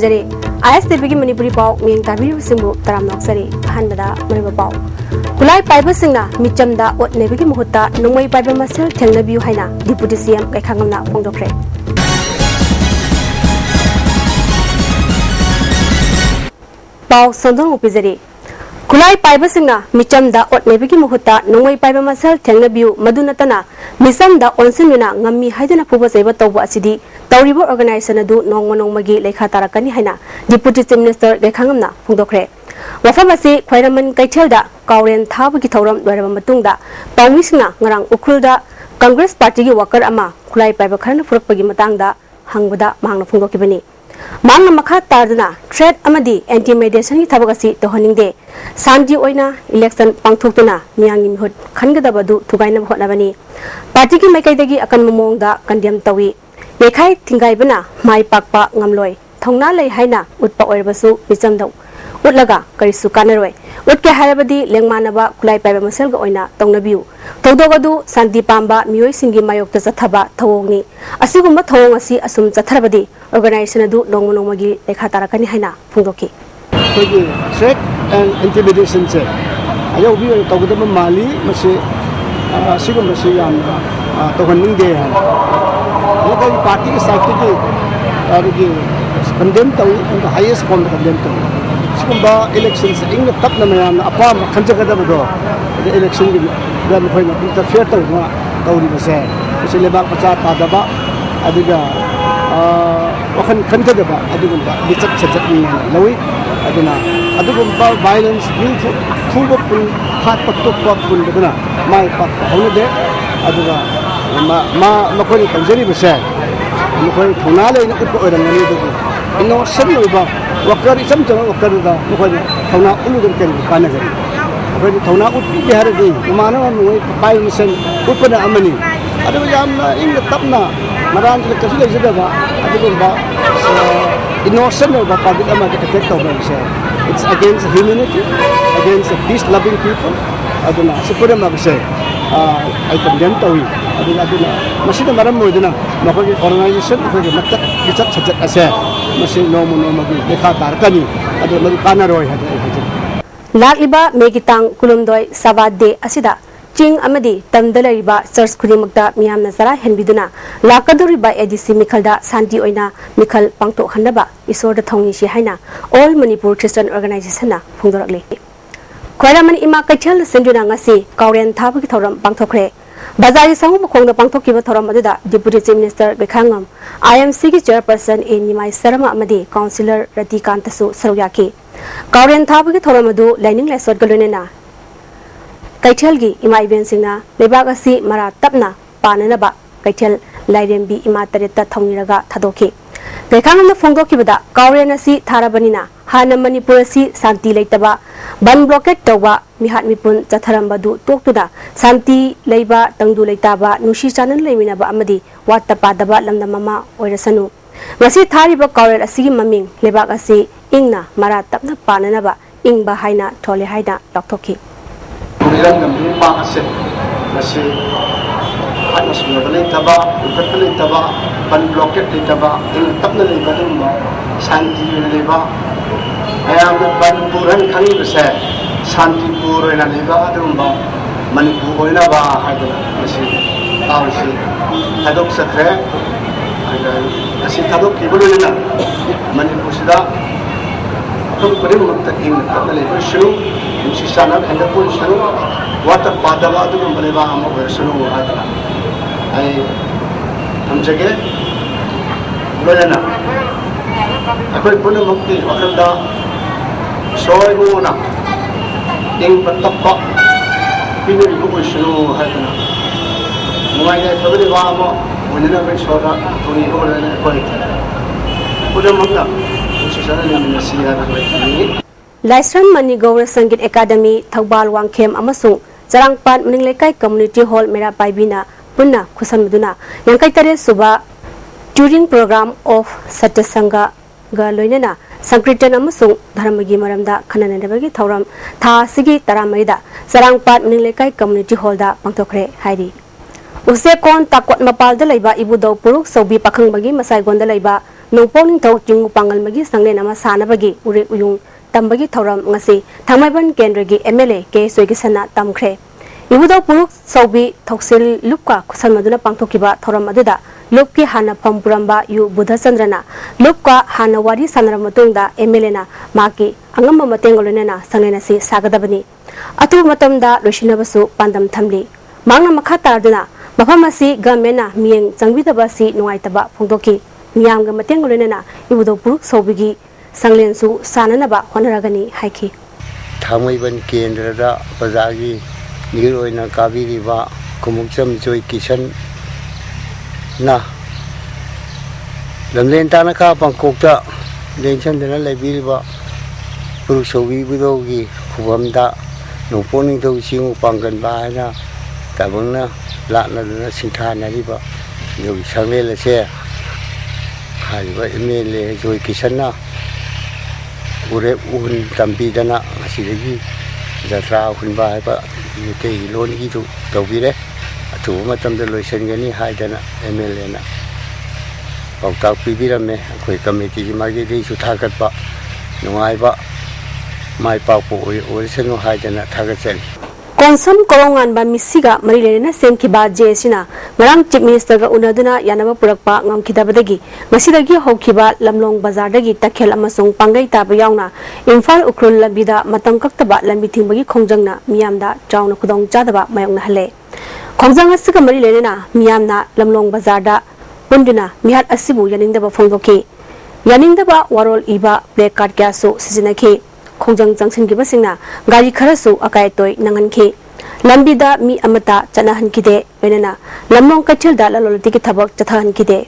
ꯈꯨꯔꯨꯝꯖꯔꯤ ISTV ꯒꯤ ꯃꯅꯤꯄꯨꯔꯤ ꯄꯥꯎ ꯃꯤꯡ ꯇꯥꯕꯤꯔꯤꯕꯁꯤꯡꯕꯨ ꯇꯔꯥꯝ ꯅꯣꯛꯆꯔꯤ ꯑꯍꯥꯟꯕꯗ ꯃꯔꯨꯑꯣꯏꯕ ꯄꯥꯎ ꯈꯨꯠꯂꯥꯏ ꯄꯥꯏꯕꯁꯤꯡꯅ ꯃꯤꯆꯝꯗ ꯑꯣꯠꯅꯕꯒꯤ ꯃꯍꯨꯠꯇ ꯅꯣꯡꯃꯩ ꯄꯥꯏꯕ ꯃꯁꯦꯜ ꯊꯦꯡꯅꯕꯤꯌꯨ ꯍꯥꯏꯅ ꯗꯤꯄꯨꯇꯤ CM ꯀꯩꯈꯥꯉꯝꯅ ꯐꯣꯡꯗꯣꯛꯈ꯭ꯔꯦ ꯄꯥꯎ ꯁꯟꯗꯣꯡ ꯄꯤꯖꯔꯤ ꯈꯨꯠꯂꯥꯏ ꯄꯥꯏꯕꯁꯤꯡꯅ ꯃꯤꯆꯝꯗ ꯑꯣꯠꯅꯕꯒꯤ ꯃꯍꯨꯠꯇ ꯅꯣꯡꯃꯩ ꯄꯥꯏꯕ ꯃꯁꯦꯜ ꯊꯦꯡꯅꯕꯤꯌꯨ ꯃꯗꯨ ꯅꯠꯇꯅ ꯃꯤꯆꯝꯗ ꯑꯣꯟꯁꯤꯟꯗꯨꯅ ꯉꯝꯃꯤ ꯍꯥꯏꯗꯨꯅ ꯐꯨꯕꯆꯩꯕ ꯇꯧꯕ ꯑꯁꯤꯗꯤ ꯇꯧꯔꯤꯕ ꯑꯣꯔꯒꯅꯥꯏꯖꯦꯁꯟ ꯑꯗꯨ ꯅꯣꯡꯃꯒꯤ ꯂꯩꯈꯥ ꯇꯥꯔꯛꯀꯅꯤ ꯍꯥꯏꯅ ꯗꯤꯄꯨꯇꯤ ꯆꯤꯐ ꯃꯤꯅꯤꯁꯇꯔ ꯀꯩꯈꯥꯉꯝꯅ ꯐꯣꯡꯗꯣꯛꯈ꯭ꯔꯦ ꯋꯥꯐꯝ ꯑꯁꯤ ꯈ꯭ꯋꯥꯏꯔꯝꯕꯟ ꯀꯩꯊꯦꯜꯗ ꯀꯥꯎꯔꯦꯟ ꯊꯥꯕꯒꯤ ꯊꯧꯔꯝ ꯂꯣꯏꯔꯕ ꯃꯇꯨꯡꯗ ꯄꯥꯎꯃꯤꯁꯤꯡꯅ ꯉꯔꯥꯡ ꯎꯈ꯭ꯔꯨꯜꯗ ꯀꯪꯒ꯭ꯔꯦꯁ ꯄꯥꯔꯇꯤꯒꯤ ꯋꯥꯀꯔ ꯑꯃ ꯈꯨꯠꯂꯥꯏ ꯄꯥꯏꯕ ꯈꯔꯅ ꯐꯨꯔꯛꯄꯒꯤ ꯃꯇꯥꯡꯗ ꯍꯪꯕꯗ ꯃꯍꯥꯛꯅ ꯐꯣꯡꯗꯣꯛꯈꯤꯕꯅꯤ ꯃꯍꯥꯛꯅ ꯃꯈꯥ ꯇꯥꯗꯨꯅ ꯊ꯭ꯔꯦꯠ ꯑꯃꯗꯤ ꯑꯦꯟꯇꯤꯃꯤꯗꯦꯁꯟꯒꯤ ꯊꯕꯛ ꯑꯁꯤ ꯇꯧꯍꯟꯅꯤꯡꯗꯦ ꯁꯥꯟꯇꯤ ꯑꯣꯏꯅ ꯏꯂꯦꯛꯁꯟ ꯄꯥꯡꯊꯣꯛꯇꯨꯅ ꯃꯤꯌꯥꯝꯒꯤ ꯃꯤꯍꯨꯠ ꯈꯟꯒꯗꯕꯗꯨ ꯊꯨꯒꯥꯏꯅꯕ ꯍꯣꯠꯅꯕꯅꯤ ꯄꯥꯔꯇꯤꯒꯤ ꯃꯥꯏꯀꯩꯗꯒꯤ ꯑꯀꯟꯕ ꯃꯑꯣꯡꯗ ꯀꯟꯗꯦꯝ ꯇꯧꯏ ꯌꯩꯈꯥꯏ ꯊꯤꯡꯒꯥꯏꯕꯅ ꯃꯥꯏ ꯄꯥꯛꯄ ꯉꯝꯂꯣꯏ ꯊꯧꯅꯥ ꯂꯩ ꯍꯥꯏꯅ ꯎꯠꯄ ꯑꯣꯏꯔꯕꯁꯨ ꯃꯤꯆꯝꯗ ꯎꯠꯂꯒ ꯀꯔꯤꯁꯨ ꯀꯥꯟꯅꯔꯣꯏ ꯎꯠꯀꯦ ꯍꯥꯏꯔꯕꯗꯤ ꯂꯦꯡꯃꯥꯟꯅꯕ ꯈꯨꯠꯂꯥꯏ ꯄꯥꯏꯕ ꯃꯁꯦꯜꯒ ꯑꯣꯏꯅ ꯇꯧꯅꯕꯤꯌꯨ ꯊꯧꯗꯣꯛ ꯑꯗꯨ ꯁꯥꯟꯇꯤ ꯄꯥꯝꯕ ꯃꯤꯑꯣꯏꯁꯤꯡꯒꯤ ꯃꯥꯌꯣꯛꯇ ꯆꯠꯊꯕ ꯊꯧꯑꯣꯡꯅꯤ ꯑꯁꯤꯒꯨꯝꯕ ꯊꯧꯑꯣꯡ ꯑꯁꯤ ꯑꯁꯨꯝ ꯆꯠꯊꯔꯕꯗꯤ ꯑꯣꯔꯒꯅꯥꯏꯖꯦꯁꯟ ꯑꯗꯨ ꯅꯣꯡꯃꯒꯤ ꯂꯩꯈꯥ ꯇꯥꯔꯛꯀꯅꯤ ꯍꯥꯏꯅ ꯐꯣꯡꯗꯣꯛꯈꯤ ꯑꯩꯈꯣꯏꯒꯤ ꯊ꯭ꯔꯦꯠ ꯑꯦꯟ ꯏꯟꯇꯤꯃꯤꯗꯦꯁꯟꯁꯦ ꯑꯌꯧꯕꯤ ꯑꯣꯏꯅ ꯇꯧꯒꯗꯕ ꯃꯥꯜꯂꯤ ꯃꯁꯤ ꯑꯁꯤꯒꯨꯝꯕꯁꯤ ꯌꯥꯝꯅ ꯇꯧꯍꯟꯅꯤꯡꯗꯦ ꯍꯥꯏꯅ ꯑꯩꯈꯣꯏꯒꯤ ꯄꯥꯔꯇꯤꯒꯤ ꯁꯥꯏꯠꯇꯒꯤ ꯑꯗꯨꯒꯤ ꯀꯟꯗꯦꯝ ꯇꯧꯏ ꯍꯥꯏꯌꯦꯁ ꯐꯣꯝꯗ ꯀꯟꯗꯦꯝ ꯇꯧꯏ ꯁꯤꯒꯨꯝꯕ ꯏꯂꯦꯛꯁꯟꯁꯦ ꯏꯪꯅ ꯇꯞꯅ ꯃꯌꯥꯝꯅ ꯑꯄꯥꯝꯕ ꯈꯟꯖꯒꯗꯕꯗꯣ ꯏꯂꯦꯛꯁꯟꯒꯤꯗ ꯃꯈꯣꯏꯅ ꯏꯟꯇꯔꯐꯤꯌꯔ ꯇꯧꯗꯨꯅ ꯇꯧꯔꯤꯕꯁꯦ ꯃꯁꯤ ꯂꯩꯕꯥꯛ ꯃꯆꯥ ꯇꯥꯗꯕ ꯑꯗꯨꯒ ꯋꯥꯈꯜ ꯈꯟꯖꯗꯕ ꯑꯗꯨꯒꯨꯝꯕ ꯂꯤꯆꯠ ꯁꯥꯖꯠꯅꯤ ꯍꯥꯏꯅ ꯂꯧꯏ ꯑꯗꯨꯅ ꯑꯗꯨꯒꯨꯝꯕ ꯚꯥꯏꯂꯦꯟꯁ ꯃꯤ ꯐꯨꯕ ꯍꯥꯠꯄ ꯇꯣꯛꯄ ꯄꯨꯟꯕꯗꯨꯅ ꯃꯥꯏ ꯄꯥꯛꯄ ꯍꯧꯅꯗꯦ ꯑꯗꯨꯒ ꯃꯈꯣꯏꯅ ꯇꯧꯖꯔꯤꯕꯁꯦ ꯃꯈꯣꯏ ꯊꯧꯅꯥ ꯂꯩꯅ ꯎꯠꯄ ꯑꯣꯏꯔꯝꯒꯅꯤ ꯑꯗꯨꯕꯨ ꯏꯅꯣꯁꯦꯟ ꯑꯣꯏꯕ ꯋꯥꯀꯔ ꯏꯆꯝ ꯆꯝꯕ ꯋꯥꯀꯔꯗꯨꯗ ꯃꯈꯣꯏꯅ ꯊꯧꯅꯥ ꯎꯠꯂꯨꯗꯅ ꯀꯔꯤꯒꯤ ꯀꯥꯟꯅꯒꯅꯤ ꯑꯩꯈꯣꯏꯅ ꯊꯧꯅꯥ ꯎꯠꯄꯤꯒꯦ ꯍꯥꯏꯔꯗꯤ ꯃꯃꯥꯟꯅꯕ ꯅꯣꯡꯃꯩ ꯄꯥꯏꯕ ꯃꯁꯦꯟ ꯎꯠꯄꯅ ꯑꯃꯅꯤ ꯑꯗꯨꯒ ꯌꯥꯝꯅ ꯏꯪꯅ ꯇꯞꯅ ꯃꯔꯥꯟ ꯀꯩꯁꯨ ꯂꯩꯖꯗꯕ ꯑꯗꯨꯒꯨꯝꯕ innocent of public attack tawbase. It's against humanity, against peace-loving people. Aduna sipura magse I condemn tawi. Aduna masih maram mo aduna makoi organization makoi matak bicat sajat ase masih nomo magi dekha tarkani aduna magi kana roi hade. Lagliba megitang kulumdoi sabade asida Ching amadi tamdalariba church khudimagda miyamna zara henbiduna lakaduriba ADC mikhalda santi oina mikhal pangto hanaba isorda thongni shi haina all Manipur Christian Organization na phungdorakle Khwairaman ima kaithal senduna ngasi kauren thabagi thoram pangthokre Bazari sangu mkhongda pangthokiba thoram aduda Deputy Chief Minister Bekhangam IMC ki chairperson e Nimai Sarama amadi councillor Ratikantasu saruyaki kauren thabagi thoram adu lining lesot galunena Kaithal ima event singna lebak asi mara tapna pananaba kaithal lairembi ima tareta thongiraga thadoki Bekhangam phongdoki bada kauren asi tharabanina hana Manipur asi santi leitaba ban blockade tawba mihat mipun chatharambadu toktuda santi leiba tangdu leitaba nushi chanan leiminaba amadi watta padaba lamda mama oirasanu ngasi thariba kauren asigi maming lebak asi ingna mara tapna pananaba ingba haina thole haida lakthoki Kemudian kami pakai masih ada semua beli taba, ukat beli taba, ban bloket beli taba, ini tak beli batu santi beli ba, ayam ban puran kami besar, santi puran beli ba, ada Manipur ina ba, ada masih tahu sih, hadok sekre, ada masih hadok kibulu ina, Manipur sudah, aku beri makta ini tak beli bersih. Sisana hendak pun selalu watak pada waktu membeli bahan mau berselu ada. Ay, hamzage, bolehna. Aku pun mungkin akan dah soal guna, yang bertapa, pilih ibu berselu ada. Mulai dari bahan mau, bolehna berselu, tuni bolehna boleh. Pun mungkin sisana ni nasihat bagi. Laisram Mani Gaura Sangit Academy Thaubal Wangkhem amasung Jarangpan Maninglekai Community Hall Mera Paibina Punna Kusanmaduna Yangkai Tare Suba Touring Program of Satasanga ga Loinena Sankritan amasung Dharmagi Maramda Kananabagi Thauram Tha Sigi Taramarida Jarangpan Maninglekai Community Hall da Pangtokre Haidi Usekon takot mapal da laiba ibudau puruk sobi pakhang bagi masai gonda laiba nongpong ningthau jingu pangal magi sanglen ama sana bagi ure uyung tambagi thoram ngasi thangmaiban kendragi MLA ke soigisana tamkhre ibudau puruk sobi thoksil lupka khusan maduna pangthokiba thoram aduda lupki hana pampuramba yu Buddha Chandrana lupka hana wari sanara matungda MLA na maki angamba matengolena sanglena si sagadabani atu matamda loishinabasu pandam thamli mangna makha tarduna Mafamasi gamena mieng changbidabasi nungaitaba phongdoki miyamga matengolena ibudau puruk sobigi sanglensu sananaba honaragani haiki Thamaiban kendrada bazagi niroina kabiriba kumukcham joy kisan na lamlen tanaka pangkokta lenchandana laibiriba puruk sobi budogi khubamda noponi do singu panggan bahana tabangna lana na singthana riba yo sangle la se haiba MLA joy kisanna ure un tambi dana asidagi jatra hunba haiba mitei lon gi tu tawbire atu matamda loisangani haidana MLA na pautak pibirame akoi committee gi magi dei su thagatpa nungaiba mai paupo orisanu haidana thagatsari Konsam korongan ba misiga marilena semkiba jesina ngarang chief minister ga unaduna yanaba purakpa ngamkidabadagi masidagi hokhiba lamlong bazar dagi takhel amasung pangai taba yauna Imphal ukrul lambida matam kaktaba lambi thingbagi khongjangna miyamda chauna khudong chadaba mayongna hale khongjang asiga marilena miyamna lamlong bazar da punduna mihat asibu yaningdaba phongdoki yaningdaba warol iba black card kyaso sizinaki Khongjang jangsin gi basingna gari kharasu akai toy nangan khi lambida mi amata chanahan kide benana lamlong kathil da lalolti ki thabak chathan kide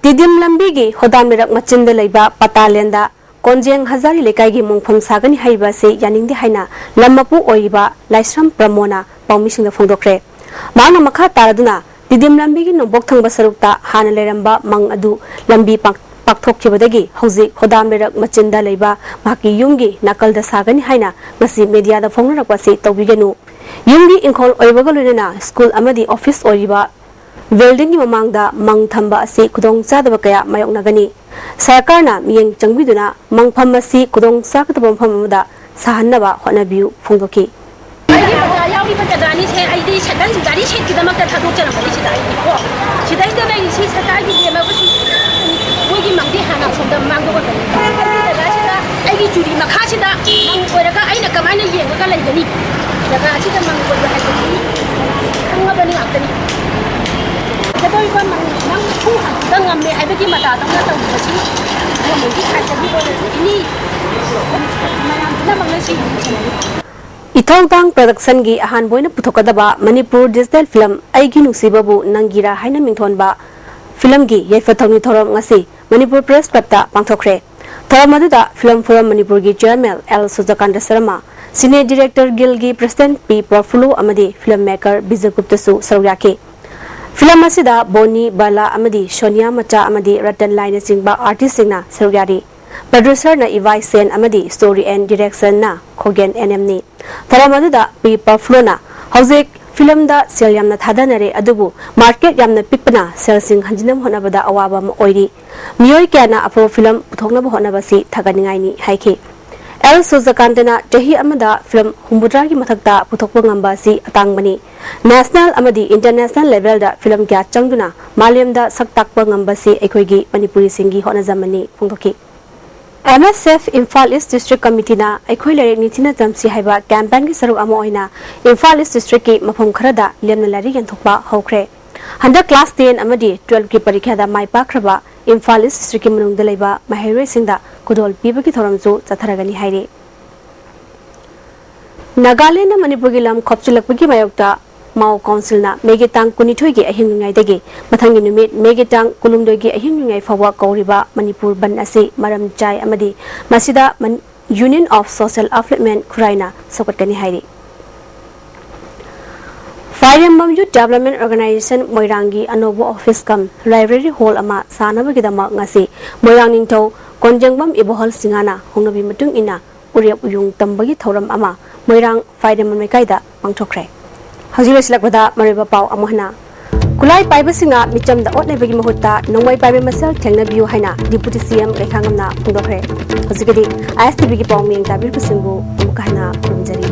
Tidim lambi gi hodam merak machinda leiba patalenda Konjeng Hazari lekai gi mongpham sagani haiba se yaningdi haina lammapu oiba laisram pramona pawmisingda phongdokre mangna makha taraduna didim lambi gi nobok thangba sarukta hana leramba mang adu lambi pakthokchibadagi hauji hodam merak machinda leiba maki yumgi nakalda sagani haina ngasi media da phongnarakwa se tawbigenu yumgi ingkhol oibaga loinena school amadi office oiba building gi mamangda mang thamba ase kudong chadaba kaya mayoknagani Sarkarna miyeng changbiduna mangpham asi kudong sakataba phamda sahanaba honabiu phongdoki yawi patadani se aidi sadan gari se kidamakta thadok chana bari sidai ko sidai da bai si sakai gi dema ko si mogi mangdi hana somda mangdo ko aidi da sida aidi juri makha sida mang koiraka aina kamaina yenga ka laigani daga sida mang ko da haidi anga bani aptani Jadoi ba mang thu da ngamme haibagi mata da na taw basi mo gi khaita bi ko ni na mang si Ithongtang production gi ahan boina puthokadaba Manipur digital film aigi nusibabu nangira haina mingthonba film gi yaifathongni thorom ngasi Manipur press club ta pangthokre thoramada film forum Manipur gi chairman L Sujakanda Sharma cine director guild gi president P Profulu amadi filmmaker Bijay Gupta su sawyake film asida Boni Bala amadi Sonia Macha amadi Ratan Line singba artist singna sawyari producer na Ivai Sen amadi story and direction na Khogen NM ni Tharamada P Profulu na hauzik film da sel yamna thadanare adubu market yamna pikpana sel sing hanjinam honabada awaba ma oiri miyoi kyana apo film puthokna ba honabasi thaganingai ni haiki L Sujakandana jahi amada film humbudra gi mathakta puthokpa ngamba si atangbani national amadi international level da film kya changduna malyam da saktakpa ngamba si ekhoi gi Manipuri singi hona jamani phongdoki MSF Imphal East District Committee na ekhoi lerek nichina jamsi haiba campaign gi saruk amo oina Imphal East District ki mapham kharada lemna lari yanthokpa hokre handa class 10 amadi 12 ki parikha da mai pakraba Imphal East District ki manung da leiba mahairoi singda kudol piba ki thoramju chatharagani haire Nagaland na Manipur gi lam khopchilakpagi mayokta Mao Council na Megetang Kunithoi gi ahingngai dagi mathangi numit Megetang Kulungdoi gi ahingngai fawa kauriba Manipur ban ase maram chai amadi masida Union of Social Upliftment Khuraina sokatkani hairi Fairemam Youth Development Organization Moirangi Anobo Office Kam Library Hall Ama Sanabagidama Ngasi Moirang Ningto Konjangbam Ibohol Singana Hongnabi Matung Ina Uriap Uyung Tambagi Thoram Ama Moirang Fairemam Mekaida Pangtokre Hazila Silakbada Mariba Pau Amahana Kulai Piper Singa Micham the Otnebagi Mahota Nomai Piper Masel Tengnabu Haina Deputy CM Rekangamna Pungdokre Hazigadi ISTV Pau Ming Tabir Pusingu Mukahana Rumjari